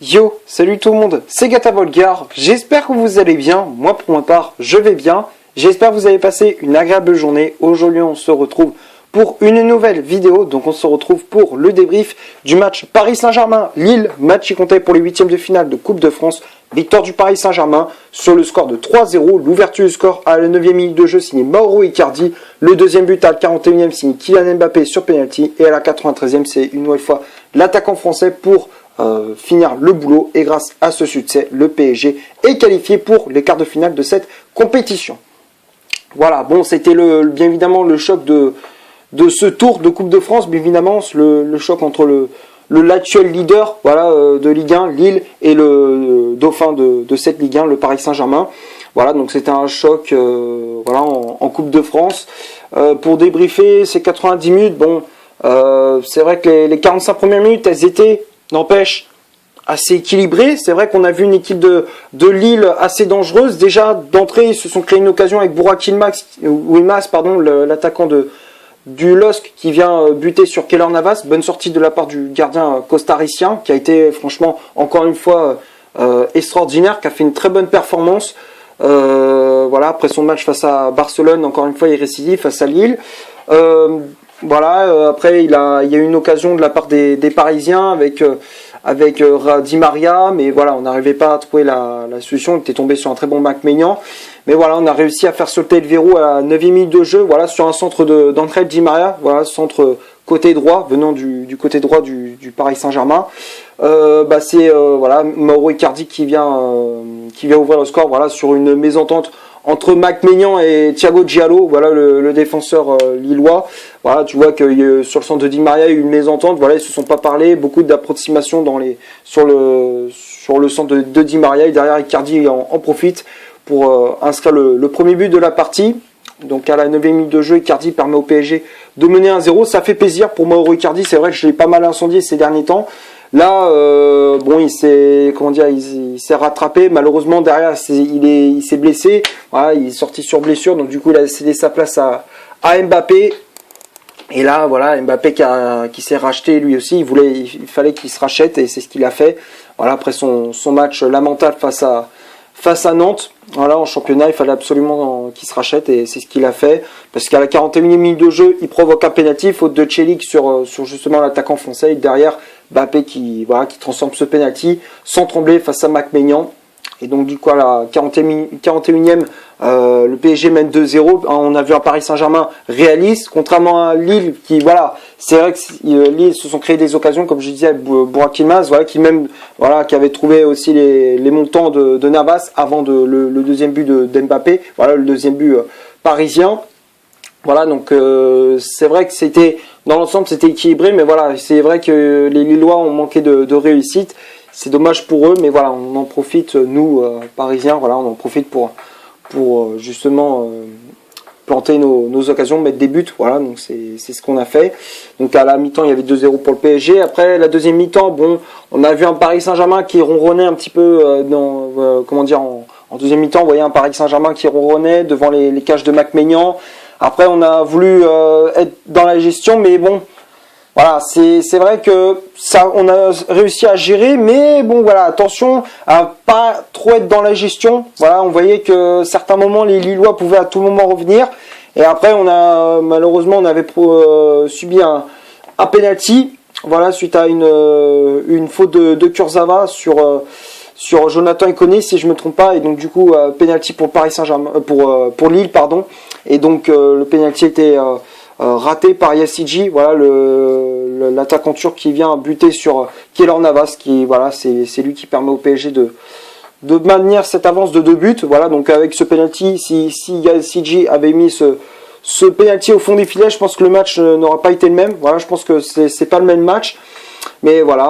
Yo, salut tout le monde, c'est Gata Volgar, j'espère que vous allez bien, moi pour ma part je vais bien, j'espère que vous avez passé une agréable journée. Aujourd'hui on se retrouve pour une nouvelle vidéo, donc on se retrouve pour le débrief du match Paris Saint-Germain-Lille, match qui comptait pour les huitièmes de finale de Coupe de France, victoire du Paris Saint-Germain sur le score de 3-0, l'ouverture du score à la 9e minute de jeu signé Mauro Icardi, le deuxième but à la 41e signé Kylian Mbappé sur penalty et à la 93e c'est une nouvelle fois l'attaquant français pour finir le boulot, et grâce à ce succès, le PSG est qualifié pour les quarts de finale de cette compétition. Voilà, bon, c'était bien évidemment le choc de ce tour de Coupe de France, bien évidemment, le choc entre l'actuel leader de Ligue 1, Lille, et le dauphin de cette Ligue 1, le Paris Saint-Germain. Voilà, donc c'était un choc en Coupe de France. Pour débriefer ces 90 minutes, bon, c'est vrai que les 45 premières minutes, elles étaient, n'empêche, assez équilibré. C'est vrai qu'on a vu une équipe de Lille assez dangereuse. Déjà, d'entrée, ils se sont créés une occasion avec Burak Yilmaz, l'attaquant du LOSC qui vient buter sur Keylor Navas. Bonne sortie de la part du gardien costaricien qui a été franchement, encore une fois, extraordinaire, qui a fait une très bonne performance. Après son match face à Barcelone, encore une fois, il récidive face à Lille. Après il y a eu une occasion de la part des Parisiens avec Di Maria, mais voilà, on n'arrivait pas à trouver la solution. On était tombé sur un très bon Mac-Maignan, mais voilà, on a réussi à faire sauter le verrou à la 9e minute de jeu, voilà, sur un centre d'entrée de Di Maria, voilà, centre côté droit, venant du côté droit du Paris Saint-Germain. C'est Mauro Icardi qui vient ouvrir le score, voilà, sur une mésentente entre Mac-Maignan et Thiago Diallo, voilà, le défenseur lillois. Voilà, tu vois que sur le centre de Di Maria, il y a eu une mésentente. Voilà, ils se sont pas parlé, beaucoup d'approximations sur le centre de Di Maria. Et derrière, Icardi en profite pour inscrire le premier but de la partie. Donc à la 9e minute de jeu, Icardi permet au PSG de mener 1-0. Ça fait plaisir pour Mauro Icardi. C'est vrai que je l'ai pas mal incendié ces derniers temps. Là, il s'est rattrapé. Malheureusement, derrière, il s'est blessé. Voilà, il est sorti sur blessure. Donc du coup, il a cédé sa place à Mbappé. Et là, voilà, Mbappé qui s'est racheté lui aussi. Il fallait qu'il se rachète et c'est ce qu'il a fait. Voilà, après son match lamentable face à Nantes. Voilà, en championnat, il fallait absolument qu'il se rachète et c'est ce qu'il a fait. Parce qu'à la 41e minute de jeu, il provoque un pénalty, faute de Celik sur justement l'attaquant français. Et derrière, Mbappé qui transforme ce pénalty sans trembler face à Mac-Maignan. Et donc du coup à la 41e, le PSG mène 2-0. On a vu un Paris Saint-Germain réaliste, contrairement à Lille qui, voilà, c'est vrai que Lille se sont créé des occasions, comme je disais, Burak Yilmaz, voilà, qui avait trouvé aussi les montants de Navas avant le deuxième but d'Mbappé, voilà, le deuxième but parisien. Voilà, donc c'est vrai que dans l'ensemble c'était équilibré, mais voilà, c'est vrai que les Lillois ont manqué de réussite. C'est dommage pour eux, mais voilà, on en profite, nous, Parisiens, voilà, on en profite pour justement planter nos occasions, mettre des buts, voilà, donc c'est ce qu'on a fait. Donc à la mi-temps, il y avait 2-0 pour le PSG. Après, la deuxième mi-temps, bon, on a vu un Paris Saint-Germain qui ronronnait un petit peu en deuxième mi-temps, vous voyez un Paris Saint-Germain qui ronronnait devant les cages de Mac-Maignan. Après, on a voulu être dans la gestion, mais bon, voilà, c'est vrai que ça, on a réussi à gérer, mais bon, voilà, attention à pas trop être dans la gestion. Voilà, on voyait que certains moments, les Lillois pouvaient à tout moment revenir. Et après, malheureusement, on avait subi un penalty, voilà, suite à une faute de Kurzawa sur Jonathan Ikoné, si je me trompe pas. Et donc, du coup, penalty pour Paris Saint-Germain, pour Lille, pardon. Et donc, le penalty était raté par Yasidji, voilà, l'attaquant turc qui vient buter sur Keylor Navas, qui, voilà, c'est lui qui permet au PSG de maintenir cette avance de 2 buts. Voilà, donc avec ce penalty, si Yasidji avait mis ce penalty au fond des filets, je pense que le match n'aura pas été le même. Voilà, je pense que c'est pas le même match. Mais voilà,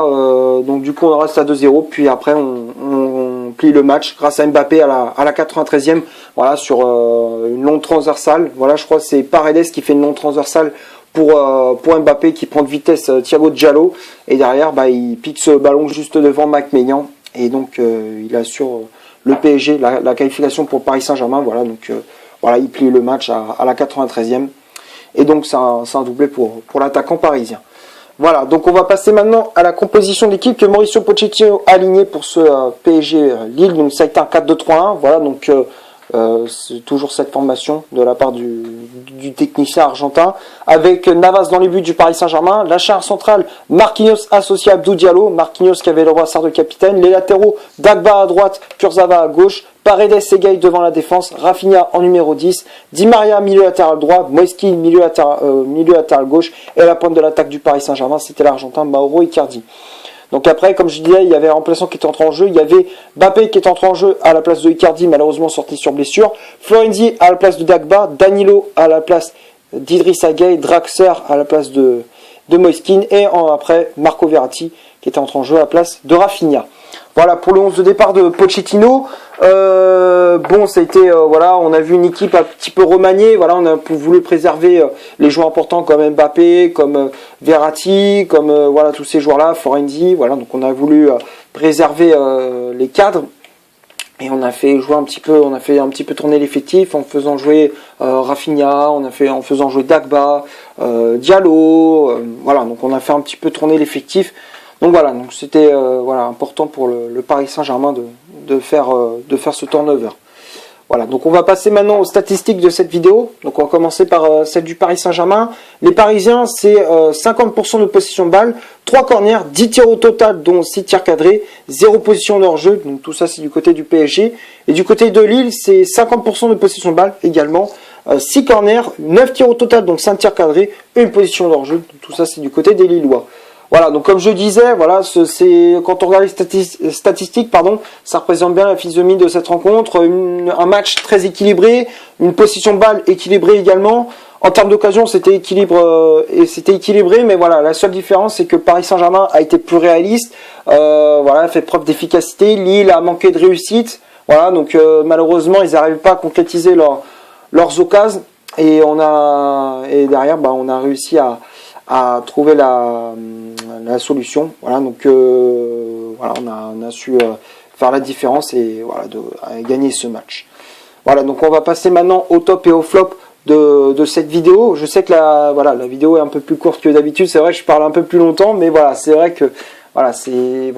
donc du coup on reste à 2-0, puis après on plie le match grâce à Mbappé à la 93e, voilà, sur une longue transversale. Voilà, je crois que c'est Paredes qui fait une longue transversale pour Mbappé qui prend de vitesse Thiago Diallo, et derrière il pique ce ballon juste devant Mac-Maignan, et donc il assure le PSG la qualification pour Paris Saint-Germain. Voilà, donc voilà, il plie le match à la 93e, et donc c'est un doublé pour l'attaquant parisien. Voilà, donc on va passer maintenant à la composition d'équipe que Mauricio Pochettino a aligné pour ce PSG Lille. Donc ça a été un 4-2-3-1. Voilà, donc c'est toujours cette formation de la part du technicien argentin, avec Navas dans les buts du Paris Saint-Germain, la charnière centrale Marquinhos associé à Abdou Diallo, Marquinhos qui avait le brassard de capitaine, les latéraux Dagba à droite, Kurzawa à gauche, Paredes et Gay devant la défense, Rafinha en numéro 10, Di Maria milieu latéral droit, Moiskin milieu latéral gauche, et la pointe de l'attaque du Paris Saint-Germain, c'était l'Argentin Mauro Icardi. Donc après, comme je disais, il y avait un remplaçant qui était entré en jeu, il y avait Mbappé qui est entré en jeu à la place de Icardi, malheureusement sorti sur blessure, Florenzi à la place de Dagba, Danilo à la place d'Idrissa Gueye, Draxler à la place de Moiskin, et après Marco Verratti qui était entré en jeu à la place de Rafinha. Voilà pour le 11 de départ de Pochettino. Bon, ça a été, voilà, on a vu une équipe un petit peu remaniée. Voilà, on a voulu préserver les joueurs importants comme Mbappé, comme Verratti, comme voilà tous ces joueurs-là, Florenzi. Voilà, donc on a voulu préserver les cadres et on a fait jouer un petit peu, on a fait un petit peu tourner l'effectif en faisant jouer Rafinha, en faisant jouer Dagba, Diallo. Voilà, donc on a fait un petit peu tourner l'effectif. Donc voilà, donc c'était voilà, important pour le Paris Saint-Germain de faire ce turnover. Voilà, donc on va passer maintenant aux statistiques de cette vidéo. Donc on va commencer par celle du Paris Saint-Germain. Les Parisiens, c'est 50% de possession de balle, 3 corners, 10 tirs au total, dont 6 tirs cadrés, 0 position de hors-jeu. Donc tout ça, c'est du côté du PSG. Et du côté de Lille, c'est 50% de possession de balle également, 6 corners, 9 tirs au total, donc 5 tirs cadrés, et une position de hors-jeu. Donc tout ça, c'est du côté des Lillois. Voilà, donc comme je disais, voilà, quand on regarde les statistiques, ça représente bien la physionomie de cette rencontre, un match très équilibré, une possession de balle équilibrée également. En termes d'occasion, c'était équilibré, mais voilà, la seule différence, c'est que Paris Saint-Germain a été plus réaliste, voilà, a fait preuve d'efficacité. Lille a manqué de réussite, voilà, donc malheureusement, ils n'arrivent pas à concrétiser leurs occasions, et derrière, on a réussi à trouver la solution. Voilà, donc voilà, on a su faire la différence et voilà, gagner ce match. Voilà, donc on va passer maintenant au top et au flop de cette vidéo. Je sais que la vidéo est un peu plus courte que d'habitude, c'est vrai que je parle un peu plus longtemps, mais voilà, c'est vrai que voilà, c'est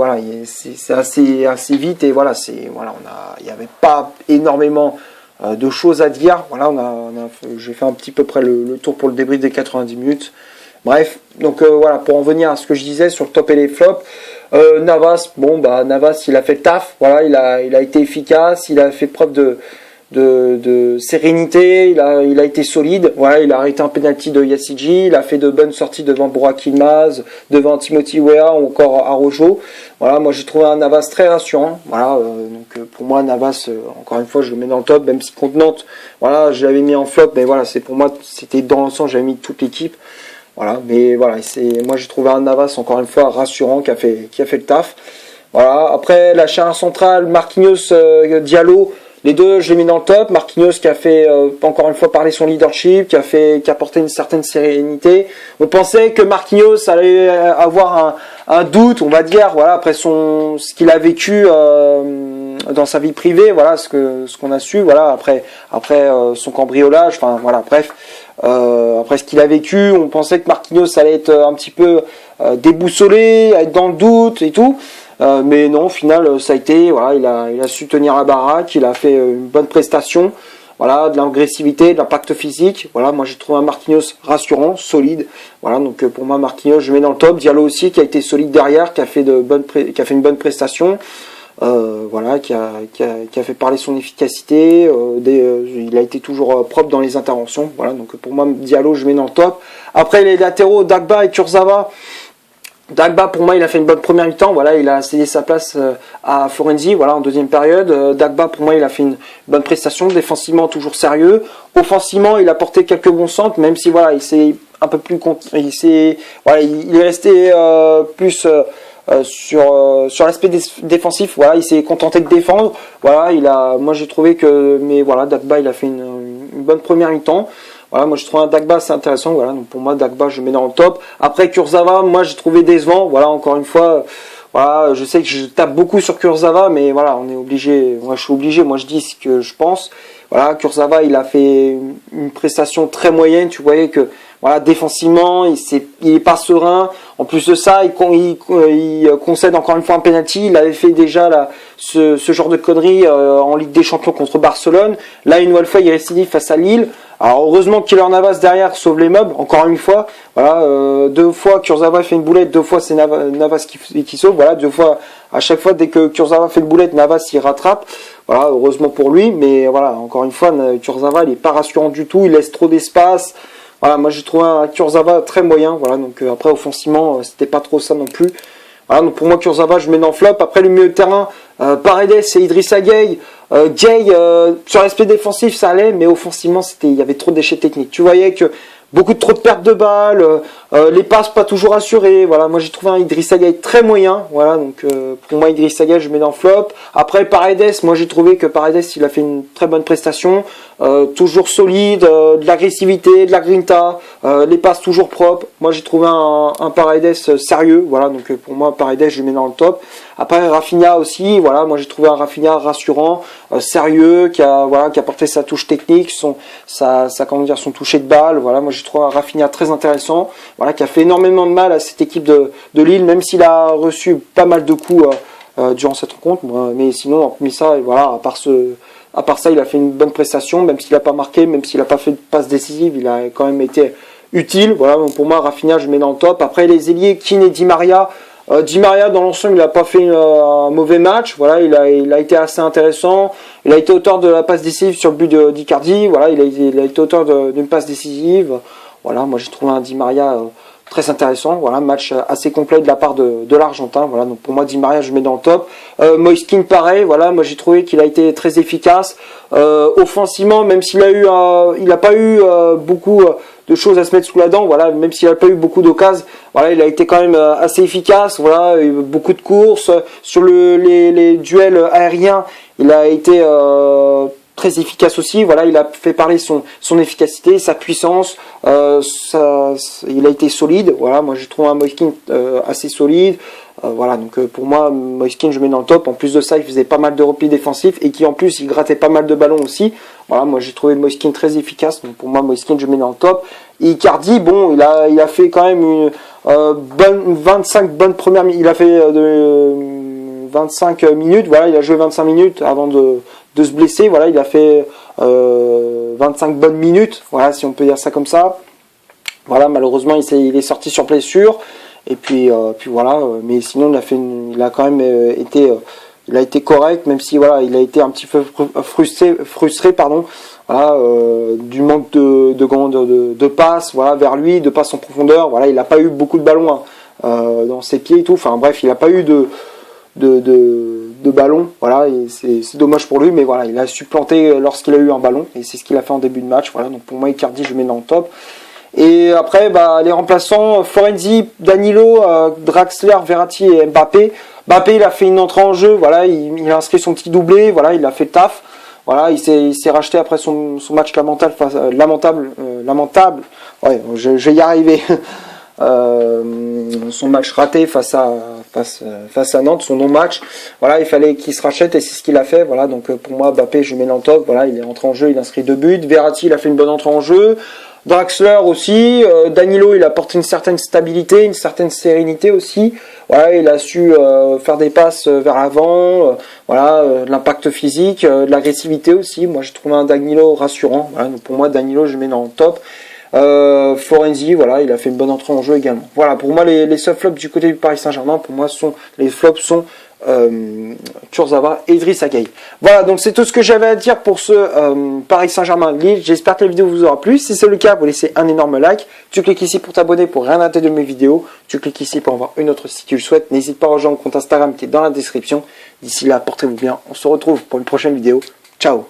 assez vite et voilà, il n'y avait pas énormément de choses à dire. Voilà, j'ai fait un petit peu près le tour pour le débrief des 90 minutes. Bref, donc voilà, pour en venir à ce que je disais sur le top et les flops, Navas, Navas, il a fait le taf, voilà, il a été efficace, il a fait preuve de sérénité, il a été solide, voilà, il a arrêté un penalty de Yassiji, il a fait de bonnes sorties devant Burak Yilmaz, devant Timothy Weah ou encore Arojo. Voilà, moi j'ai trouvé un Navas très rassurant, voilà, donc pour moi Navas, encore une fois, je le mets dans le top, même si contre Nantes, voilà, je l'avais mis en flop, mais voilà, pour moi, c'était dans l'ensemble, j'avais mis toute l'équipe. Voilà, mais voilà, moi j'ai trouvé un Navas encore une fois rassurant qui a fait le taf. Voilà, après la charnière centrale, Marquinhos, Diallo, les deux je les mets dans le top. Marquinhos qui a fait encore une fois parler son leadership, qui a apporté une certaine sérénité. On pensait que Marquinhos allait avoir un doute, on va dire, voilà, après ce qu'il a vécu dans sa vie privée, voilà, ce qu'on a su, voilà, après son cambriolage, enfin voilà, bref. Après ce qu'il a vécu, on pensait que Marquinhos allait être un petit peu déboussolé, être dans le doute et tout, mais non, au final ça a été, voilà, il a su tenir la baraque, il a fait une bonne prestation, voilà, de l'agressivité, de l'impact physique, voilà, moi j'ai trouvé un Marquinhos rassurant, solide, voilà, donc pour moi Marquinhos je mets dans le top. Diallo aussi qui a été solide derrière, qui a fait une bonne prestation. Voilà, qui a fait parler son efficacité, il a été toujours propre dans les interventions, voilà, donc pour moi Diallo je mets dans le top. Après les latéraux, Dagba et Kurzawa. Dagba pour moi il a fait une bonne première mi-temps, voilà, il a cédé sa place à Florenzi, voilà, en deuxième période. Dagba pour moi il a fait une bonne prestation, défensivement toujours sérieux, offensivement il a porté quelques bons centres, même si voilà, il s'est un peu plus il est resté plus sur l'aspect défensif, voilà, il s'est contenté de défendre, voilà, moi j'ai trouvé mais voilà, Dagba il a fait une bonne première mi-temps. Voilà, moi je trouve un Dagba assez intéressant, voilà, donc pour moi Dagba je mets dans le top. Après Kurzawa, moi j'ai trouvé décevant, voilà, encore une fois, voilà, je sais que je tape beaucoup sur Kurzawa, mais voilà, on est obligé, moi je suis obligé, moi je dis ce que je pense. Voilà, Kurzawa il a fait une prestation très moyenne, tu voyais que Voilà, défensivement, il est pas serein. En plus de ça, il concède encore une fois un penalty. Il avait fait déjà ce genre de conneries en Ligue des Champions contre Barcelone. Là, une nouvelle fois, il récidive face à Lille. Alors heureusement Keylor Navas derrière sauve les meubles, encore une fois. Voilà, 2 fois Kurzawa fait une boulette, 2 fois c'est Navas qui sauve. Voilà, 2 fois, à chaque fois dès que Kurzawa fait une boulette, Navas il rattrape. Voilà, heureusement pour lui, mais voilà, encore une fois, Kurzawa il est pas rassurant du tout, il laisse trop d'espace. Voilà, moi j'ai trouvé un Kurzawa très moyen. Voilà, donc après offensivement, c'était pas trop ça non plus. Voilà, donc pour moi Kurzawa je mets dans flop. Après le milieu de terrain, Paredes et Idrissa Gueye. Gueye, sur l'aspect défensif ça allait, mais offensivement il y avait trop de déchets techniques. Tu voyais que trop de pertes de balles, les passes pas toujours assurées. Voilà, moi j'ai trouvé un Idrissa Gueye très moyen. Voilà, donc pour moi Idrissa Gueye je mets dans flop. Après Paredes, moi j'ai trouvé que Paredes il a fait une très bonne prestation, toujours solide, de l'agressivité, de la grinta, les passes toujours propres. Moi j'ai trouvé un Paredes sérieux. Voilà, donc pour moi Paredes je le mets dans le top. Après Rafinha aussi, voilà, moi j'ai trouvé un Rafinha rassurant, sérieux, qui a porté sa touche technique, son toucher de balle. Voilà, moi j'ai trouvé un Rafinha très intéressant, voilà, qui a fait énormément de mal à cette équipe de Lille, même s'il a reçu pas mal de coups durant cette rencontre. Mais sinon, hormis ça, voilà, à part ça, il a fait une bonne prestation, même s'il n'a pas marqué, même s'il n'a pas fait de passe décisive, il a quand même été utile. Voilà, donc pour moi Rafinha je mets dans le top. Après les ailiers, Kean et Di Maria. Di Maria dans l'ensemble il n'a pas fait un mauvais match, voilà, il a été assez intéressant, il a été auteur de la passe décisive sur le but d'Icardi, voilà, il a été auteur d'une passe décisive, voilà, moi j'ai trouvé un Di Maria très intéressant, voilà, match assez complet de la part de l'Argentin, voilà, donc pour moi Di Maria je mets dans le top. Moise Kean pareil, voilà, moi j'ai trouvé qu'il a été très efficace, offensivement, même s'il a pas eu beaucoup de choses à se mettre sous la dent, voilà, même s'il n'a pas eu beaucoup d'occasions, voilà, il a été quand même assez efficace, voilà, il y a eu beaucoup de courses, sur les duels aériens, il a été très efficace aussi, voilà, il a fait parler son efficacité, sa puissance, il a été solide, voilà, moi j'ai trouvé un Moise Kean assez solide, voilà, donc pour moi Moise Kean je mets dans le top. En plus de ça il faisait pas mal de replis défensifs et qui en plus il grattait pas mal de ballons aussi. Voilà, moi j'ai trouvé Moise Kean très efficace, donc pour moi Moise Kean je mets dans le top. Et Icardi, bon, il a fait quand même une 25 bonnes premières minutes, il a fait 25 minutes, voilà, il a joué 25 minutes avant de se blesser, voilà, il a fait 25 bonnes minutes, voilà, si on peut dire ça comme ça. Voilà, malheureusement il est sorti sur blessure. Et puis voilà, mais sinon il a quand même été, il a été correct, même si voilà, il a été un petit peu frustré, pardon, voilà, du manque de passes, voilà, vers lui, de passes en profondeur, voilà, il n'a pas eu beaucoup de ballons dans ses pieds et tout, enfin bref, il n'a pas eu de ballon, voilà, et c'est dommage pour lui, mais voilà, il a su planter lorsqu'il a eu un ballon, et c'est ce qu'il a fait en début de match, voilà, donc pour moi Icardi je le mets dans le top. Et après, les remplaçants, Florenzi, Danilo, Draxler, Verratti et Mbappé. Mbappé, il a fait une entrée en jeu, voilà, il a inscrit son petit doublé, voilà, il a fait le taf. Voilà, il s'est racheté après son match lamentable, ouais, je vais y arriver. Son match raté face à Nantes, son non-match. Voilà, il fallait qu'il se rachète et c'est ce qu'il a fait. Voilà, donc pour moi, Mbappé, je mets dans le top. Voilà, il est entré en jeu, il a inscrit 2 buts. Verratti, il a fait une bonne entrée en jeu. Draxler aussi, Danilo il a apporté une certaine stabilité, une certaine sérénité aussi. Voilà, il a su faire des passes vers l'avant, voilà, de l'impact physique, de l'agressivité aussi. Moi j'ai trouvé un Danilo rassurant. Voilà, donc pour moi Danilo je mets dans le top. Florenzi, voilà, il a fait une bonne entrée en jeu également. Voilà, pour moi les seuls flops du côté du Paris Saint-Germain, pour moi les flops sont Kurzawa et Idrissa Gueye. Voilà, donc c'est tout ce que j'avais à dire pour ce Paris Saint-Germain Lille. J'espère que la vidéo vous aura plu. Si c'est le cas, vous laissez un énorme like. Tu cliques ici pour t'abonner pour rien rater de mes vidéos. Tu cliques ici pour en voir une autre si tu le souhaites. N'hésite pas à rejoindre le compte Instagram qui est dans la description. D'ici là, portez-vous bien. On se retrouve pour une prochaine vidéo. Ciao.